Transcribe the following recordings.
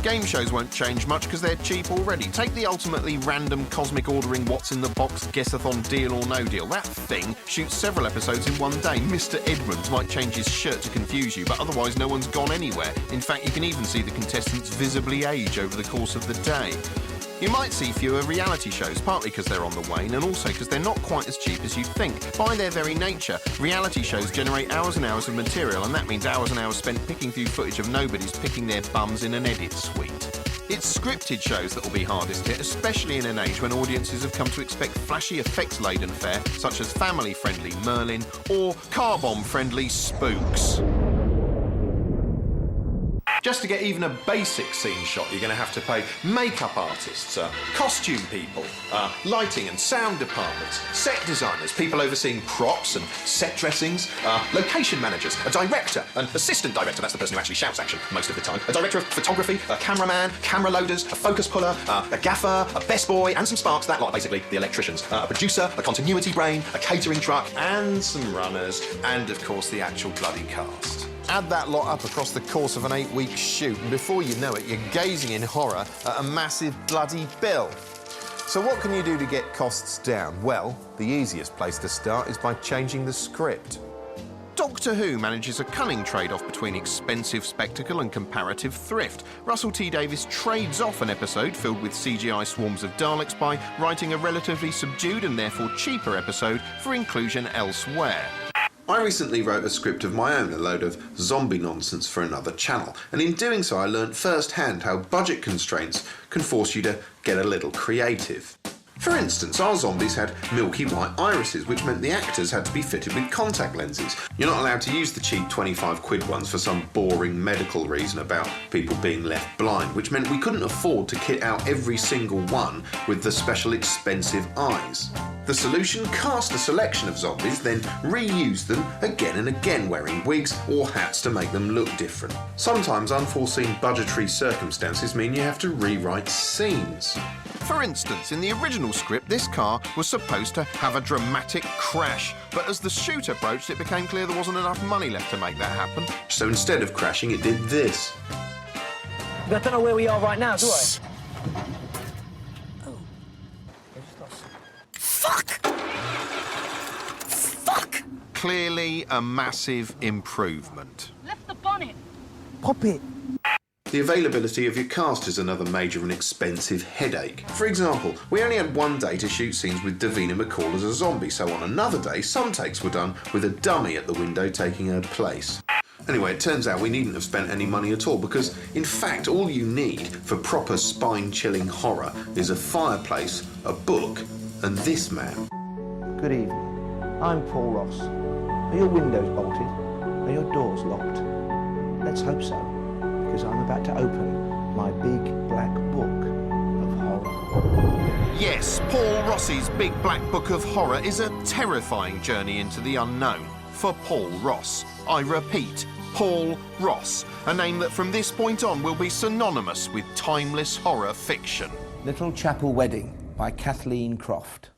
Game shows won't change much because they're cheap already. Take the ultimately random cosmic ordering what's in the box guessathon Deal or No Deal. That thing shoots several episodes in one day. Mr. Edmonds might change his shirt to confuse you, but otherwise no one's gone anywhere. In fact, you can even see the contestants visibly age over the course of the day. You might see fewer reality shows, partly because they're on the wane and also because they're not quite as cheap as you think. By their very nature, reality shows generate hours and hours of material, and that means hours and hours spent picking through footage of nobodies picking their bums in an edit suite. It's scripted shows that will be hardest hit, especially in an age when audiences have come to expect flashy effects-laden fare, such as family-friendly Merlin or car-bomb-friendly Spooks. Just to get even a basic scene shot, you're going to have to pay makeup artists, costume people, lighting and sound departments, set designers, people overseeing props and set dressings, location managers, a director, an assistant director, that's the person who actually shouts action most of the time, a director of photography, a cameraman, camera loaders, a focus puller, a gaffer, a best boy, and some sparks, that lot, basically, the electricians, a producer, a continuity brain, a catering truck, and some runners, and, of course, the actual bloody cast. Add that lot up across the course of an 8-week shoot, and before you know it, you're gazing in horror at a massive bloody bill. So what can you do to get costs down? Well, the easiest place to start is by changing the script. Doctor Who manages a cunning trade-off between expensive spectacle and comparative thrift. Russell T Davies trades off an episode filled with CGI swarms of Daleks by writing a relatively subdued and therefore cheaper episode for inclusion elsewhere. I recently wrote a script of my own, a load of zombie nonsense for another channel, and in doing so I learnt firsthand how budget constraints can force you to get a little creative. For instance, our zombies had milky white irises, which meant the actors had to be fitted with contact lenses. You're not allowed to use the cheap 25 quid ones for some boring medical reason about people being left blind, which meant we couldn't afford to kit out every single one with the special expensive eyes. The solution? Cast a selection of zombies, then reuse them again and again, wearing wigs or hats to make them look different. Sometimes unforeseen budgetary circumstances mean you have to rewrite scenes. For instance, in the original script, this car was supposed to have a dramatic crash, but as the shoot approached, it became clear there wasn't enough money left to make that happen. So instead of crashing, it did this. I don't know where we are right now, do I? Oh. Fuck! Fuck! Clearly a massive improvement. Lift the bonnet. Pop it. The availability of your cast is another major and expensive headache. For example, we only had one day to shoot scenes with Davina McCall as a zombie, so on another day, some takes were done with a dummy at the window taking her place. Anyway, it turns out we needn't have spent any money at all because, in fact, all you need for proper spine-chilling horror is a fireplace, a book, and this man. Good evening. I'm Paul Ross. Are your windows bolted? Are your doors locked? Let's hope so, because I'm about to open my big black book of horror. Yes, Paul Ross's Big Black Book of Horror is a terrifying journey into the unknown for Paul Ross. I repeat, Paul Ross, a name that from this point on will be synonymous with timeless horror fiction. Little Chapel Wedding by Kathleen Croft.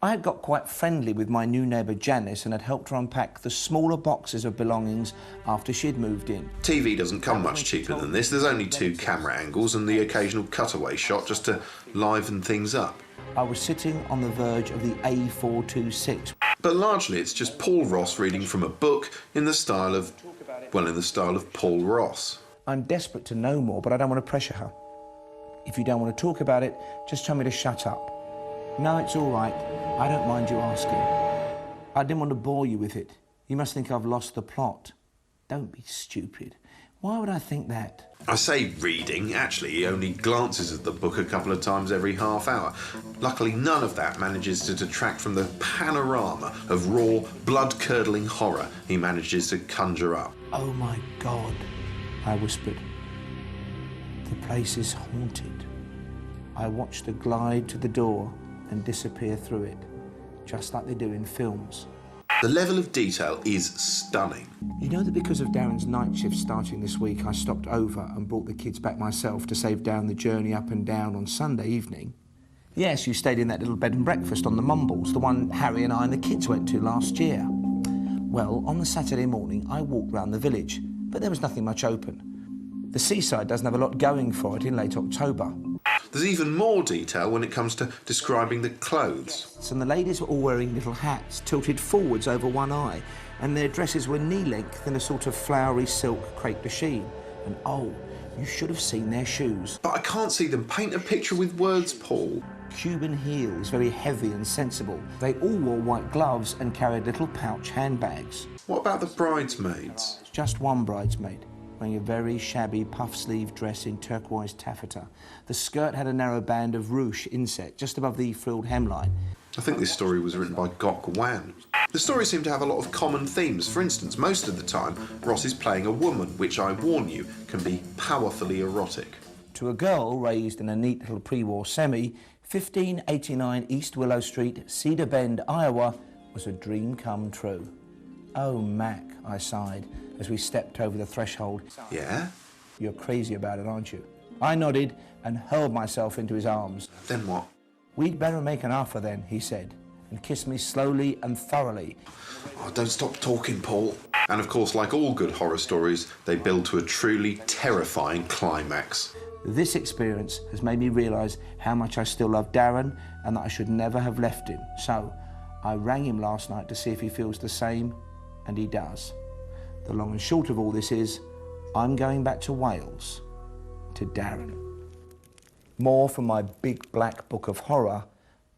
I had got quite friendly with my new neighbour Janice and had helped her unpack the smaller boxes of belongings after she'd moved in. TV doesn't come much cheaper than this. There's only 2 camera angles and the occasional cutaway shot just to liven things up. I was sitting on the verge of the A426. But largely it's just Paul Ross reading from a book in the style of, well, in the style of Paul Ross. I'm desperate to know more, but I don't want to pressure her. If you don't want to talk about it, just tell me to shut up. No, it's all right. I don't mind you asking. I didn't want to bore you with it. You must think I've lost the plot. Don't be stupid. Why would I think that? I say reading. Actually, he only glances at the book a couple of times every half hour. Luckily, none of that manages to detract from the panorama of raw, blood-curdling horror he manages to conjure up. Oh, my God, I whispered. The place is haunted. I watched her glide to the door and disappear through it, just like they do in films. The level of detail is stunning. You know that because of Darren's night shift starting this week, I stopped over and brought the kids back myself to save Darren the journey up and down on Sunday evening? Yes, you stayed in that little bed and breakfast on the Mumbles, the one Harry and I and the kids went to last year. Well, on the Saturday morning, I walked round the village, but there was nothing much open. The seaside doesn't have a lot going for it in late October. There's even more detail when it comes to describing the clothes. And the ladies were all wearing little hats tilted forwards over one eye, and their dresses were knee-length in a sort of flowery silk crepe de chine. And oh, you should have seen their shoes. But I can't see them. Paint a picture with words, Paul. Cuban heels, very heavy and sensible. They all wore white gloves and carried little pouch handbags. What about the bridesmaids? Just one bridesmaid, wearing a very shabby puff-sleeve dress in turquoise taffeta. The skirt had a narrow band of ruche inset just above the frilled hemline. I think this story was written by Gok Wan. The stories seem to have a lot of common themes. For instance, most of the time, Ross is playing a woman, which I warn you, can be powerfully erotic. To a girl raised in a neat little pre-war semi, 1589 East Willow Street, Cedar Bend, Iowa, was a dream come true. Oh, Mac, I sighed as we stepped over the threshold. Yeah? You're crazy about it, aren't you? I nodded and hurled myself into his arms. Then what? We'd better make an offer then, he said, and kissed me slowly and thoroughly. Oh, don't stop talking, Paul. And of course, like all good horror stories, they build to a truly terrifying climax. This experience has made me realise how much I still love Darren and that I should never have left him. So I rang him last night to see if he feels the same, and he does. The long and short of all this is, I'm going back to Wales, to Darren. More from my big black book of horror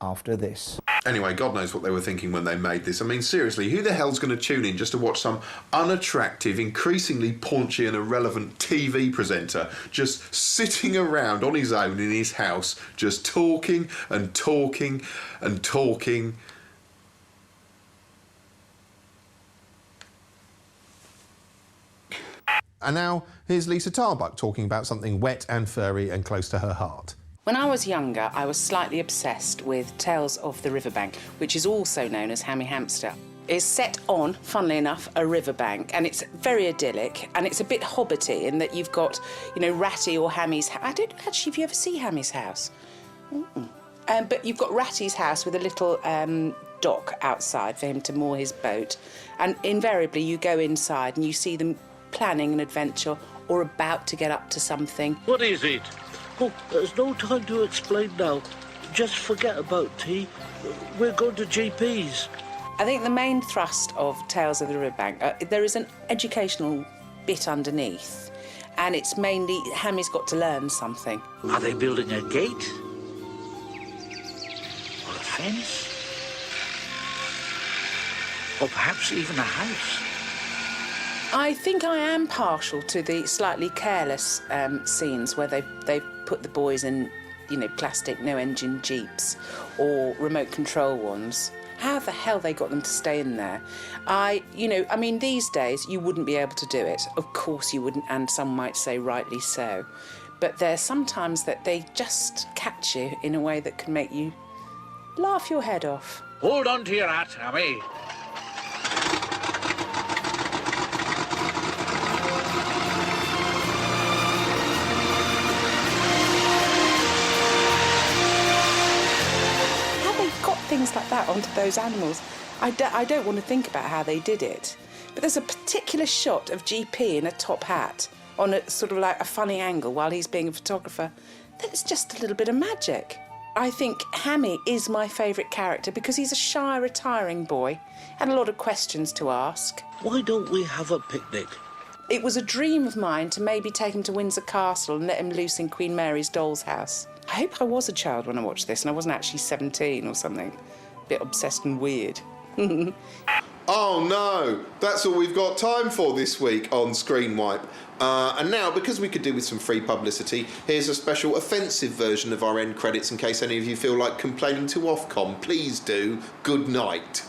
after this. Anyway, God knows what they were thinking when they made this. I mean, seriously, who the hell's going to tune in just to watch some unattractive, increasingly paunchy and irrelevant TV presenter just sitting around on his own in his house, just talking and talking and talking? And now, here's Liza Tarbuck talking about something wet and furry and close to her heart. When I was younger, I was slightly obsessed with Tales of the Riverbank, which is also known as Hammy Hamster. It's set on, funnily enough, a riverbank, and it's very idyllic, and it's a bit hobbity in that you've got, you know, Ratty or Hammy's... I don't actually, if you ever see Hammy's house. But you've got Ratty's house with a little dock outside for him to moor his boat, and invariably you go inside and you see them planning an adventure or about to get up to something. What is it? Oh, there's no time to explain now. Just forget about tea. We're going to GP's. I think the main thrust of Tales of the Riverbank, there is an educational bit underneath, and it's mainly Hammy's got to learn something. Are they building a gate? Or a fence? Or perhaps even a house? I think I am partial to the slightly careless scenes where they put the boys in, you know, plastic no-engine jeeps or remote control ones. How the hell they got them to stay in there? I mean, these days you wouldn't be able to do it. Of course you wouldn't, and some might say rightly so. But there's sometimes that they just catch you in a way that can make you laugh your head off. Hold on to your hat, Hammy. Things like that onto those animals. I don't want to think about how they did it, but there's a particular shot of GP in a top hat on a sort of like a funny angle while he's being a photographer. That's just a little bit of magic. I think Hammy is my favourite character because he's a shy, retiring boy and a lot of questions to ask. Why don't we have a picnic? It was a dream of mine to maybe take him to Windsor Castle and let him loose in Queen Mary's doll's house. I hope I was a child when I watched this and I wasn't actually 17 or something. A bit obsessed and weird. Oh no, that's all we've got time for this week on Screenwipe. And now, because we could do with some free publicity, here's a special offensive version of our end credits in case any of you feel like complaining to Ofcom. Please do. Good night.